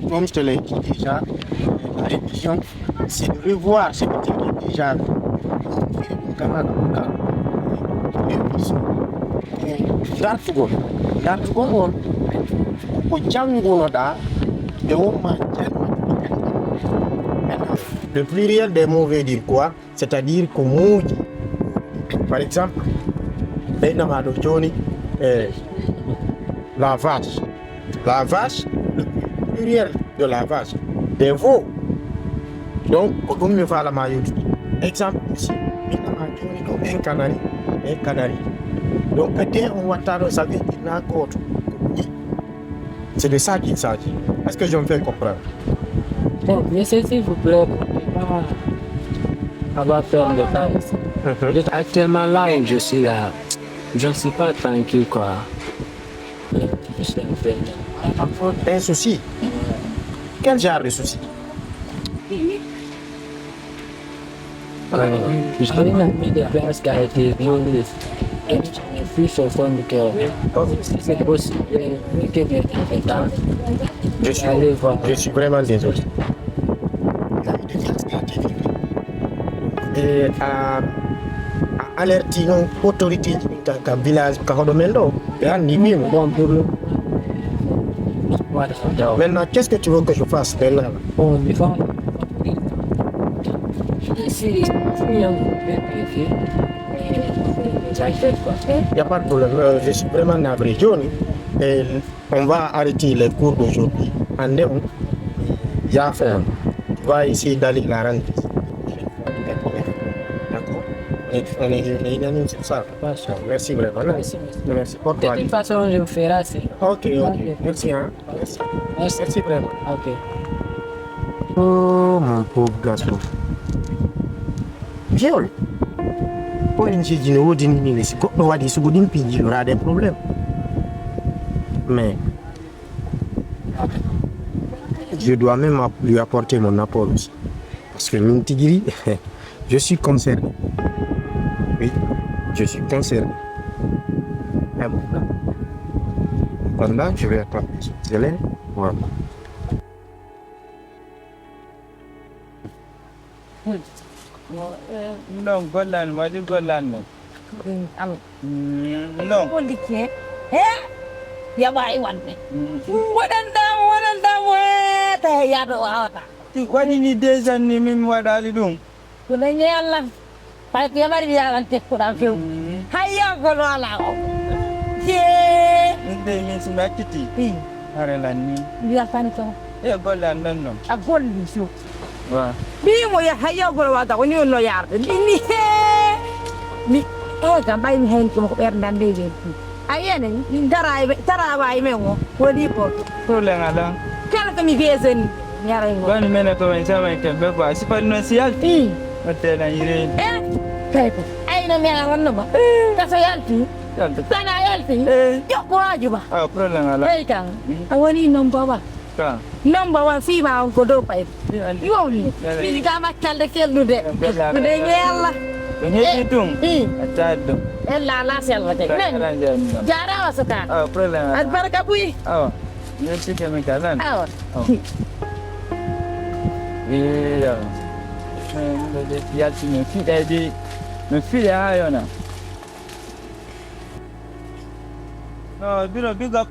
comme je te l'ai dit déjà, la religion, c'est de revoir ce que tu as déjà dartugol on ko jangunoɗa ɓe wonma le pluriel des mots veut dire quoi, c'est-à-dire que muuji par exemple ɓeynama ɗo joni la vache, le pluriel de la vache des veaux, donc ko ɗum mi falama yewtude exemple aussi ɓeynama joni ɗo un canari donc dès on watta ɗo ça veut dire na goto c'est de ça qu'il s'agit. Est-ce que je me fais comprendre? Bon, monsieur, s'il vous plaît, on va faire le temps. Actuellement là où je suis là, je ne suis pas tranquille quoi. Je suis un peu... Un souci? Quel genre de souci? Je connais une amie de France qui a été violée. Et puis son fond de cœur. Si c'est possible, je suis vraiment désolé. Et alerti non autorité ka village ka hodo men do ni mim bon pour le maintenant qu'est-ce que tu veux que je fasse maintenant? Bon il faut il n'y a pas de problème, je suis vraiment navré. Johnny, on va arrêter les cours d'aujourd'hui. On va essayer d'aller la rendre. D'accord? On est unanime sur ça. Merci vraiment. Merci pour toi. De toute façon, je vous ferai assez. Ok. Merci. Hein? Merci vraiment. Ok. Oh mon pauvre garçon. Viol. Il y aura des problèmes. Mais je dois même lui apporter mon apport aussi. Parce que Mintigiri, je suis concerné. Oui, je suis concerné. Pendant je vais apporter ce délai. Voilà. Non, Golan, what is Golan? No. Ya bai wanne. Wadanda wata ya do awata. What in the days and name what are you doing? Kunanya Allah. Pai dia mari dia ante kurang fiu. Hayya golo ala. Je. They mean some activity. Arelani. Dia kan to. Golan, no. A gol fiu. Wow. Bi mo ya hayya golo wata ko ni no yar. Ni mi gambai mi hen ko ber ndande de. Ayene tarabai mengo wodi ko Problem ala. kala ko mi vezeni nyara ngo Bani mena to men sama ke be ko asipal no sialti. Hotel ayire. Pepe ayna mena wanno ba ka so yalti sana yalti yo ko ajuba Problem ala. kan awani number 1 Ka. number 1 fi ba ko do pay yo ni mi ga ma talde kellu de yalla Benye tung. Atado. ella la selva de jara wasuka Problem. albarka bui You see me kalan. Yeah. Le sialti me fide di. Me fide ayona. No, big up.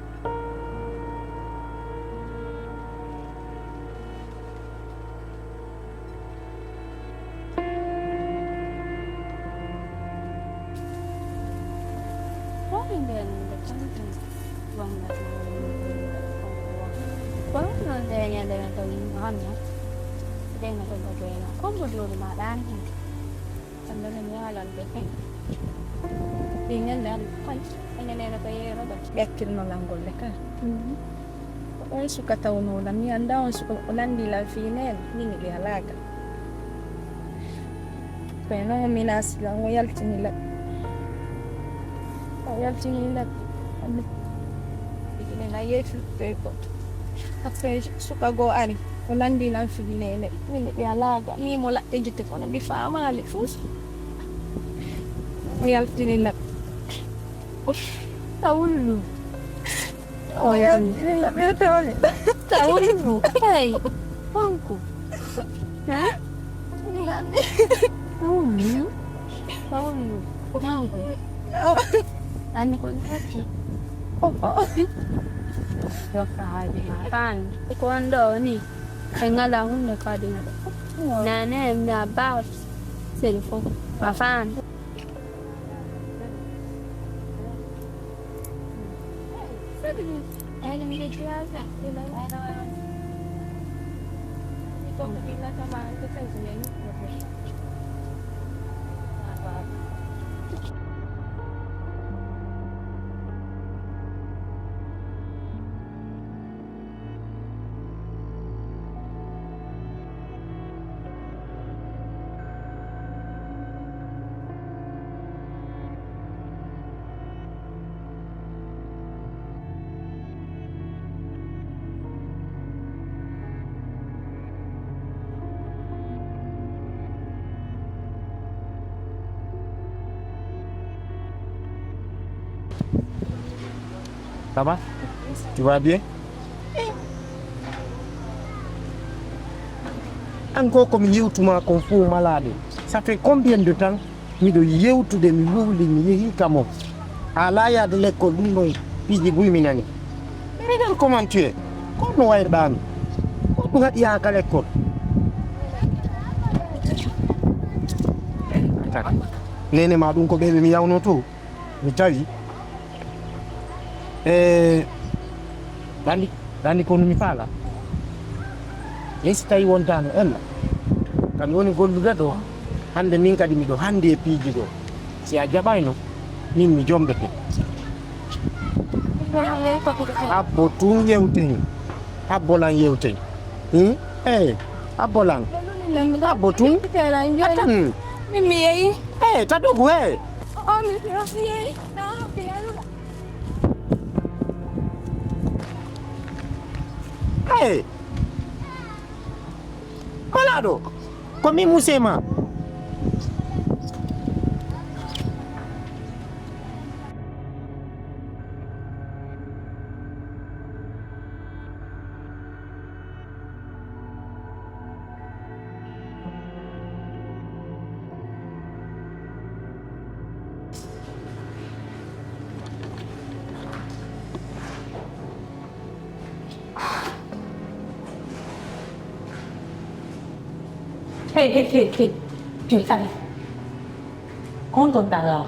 Yakin malanggol ka. Kung suka taunulan niyan daw, suka ulan nila final, hindi halaga. Pero minas lang, wayal nila. Ano? Hindi na yesu ko. Kasi suka goan, ulan nila final, hindi halaga. Ni mula tejute ko na bifama alifus. Wayal nila. Tahu lu. Oh ya, ini lah, betul. Tahu hey, wangu. Ha? Tahu wangu. Ani kunati. Yo kadi pan. Kondo ni. Ngala hunde kadi na. Nane na ba selfo. Pafan. Ay, nangyayaga. Diba? Ito, kapila sa mga ito sa isulyan. Ça va? Tu vas bien? Encore comme yewtuma kon fu malade. Ça fait combien de temps miɗo yewtude mi wuhli mi yehi kamo ala yaade l'école ɗum ɗon piiji buyminani regarde comment tu es kono wayɗami ko ɗum haɗi yaka l'école nene ma ɗum ko ɓeɓe mi yawno to mi tawi dandi ko mi faala yesi tawi wontano ella kam woni gollude ɗo hande min kadi miɗo hande e piiji ɗo si a jaɓayno min mi jombete habbo tun yewten habbolan yewten eyi habbolan habbo tun atan Mimi yeyi. taɗogu e Oh, mi yeyi. kolaɗo ko min musema Hey, con còn tao rồi.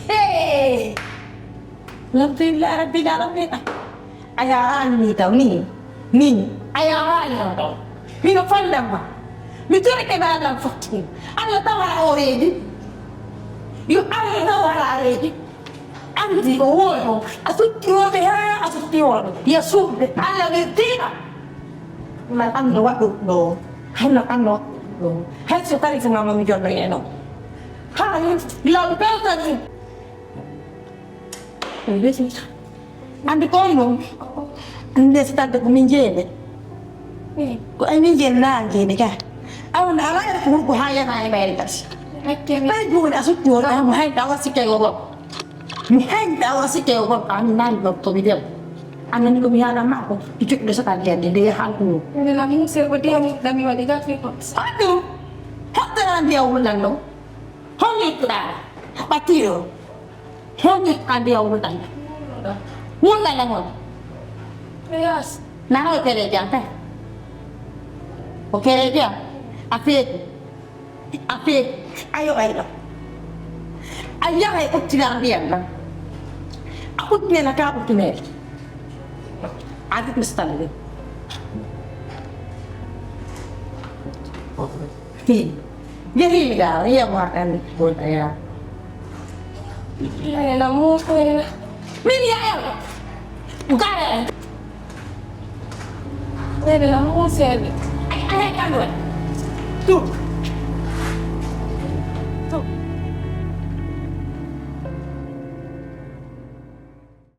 Hey, làm gì là làm gì ta? Ayah ni tahu ni, ayah ni tahu. Ni no falla ma. Mi tu ke ba la fakki. Ana tawa already. You are no already. Andi wo, asutti wo be ha, asutti wo. Dia sub, ala ge tina. Ma ăn đồ đồ. Hay là ăn nó hết sự tay sang làm mình chọn này nó hay lòng béo gì người biết gì ăn đi con luôn anh để start được mình dễ đấy của anh mình dễ là gì đấy cả ông đã nói là của hai anh này mẹ đấy bây giờ đã xuất chuột rồi mà hai đó sẽ kêu rồi hai đó sẽ kêu rồi anh đang gặp tôi video anh cũng biết là mà cũng chuyện đó sẽ thành liền để hai người Hindi namin seperti yang dami waligat ni po. Ano? Hata na hindi ako lang, no? Hongit na. Patiro. Hongit ka hindi ako lang. Wala lang ako. Yes. Nakakakere dyan, te. Okay dyan. Apit. Ayaw. Ayaw ay utilang diyan lang. Ako niya nakapot kinel. Adik mas talaga. Jadi dah, ia makan pun ayah. Ay, namu ko eh. Mini ayah, bukan. Ay, namu ko siya. Ayah kan tu.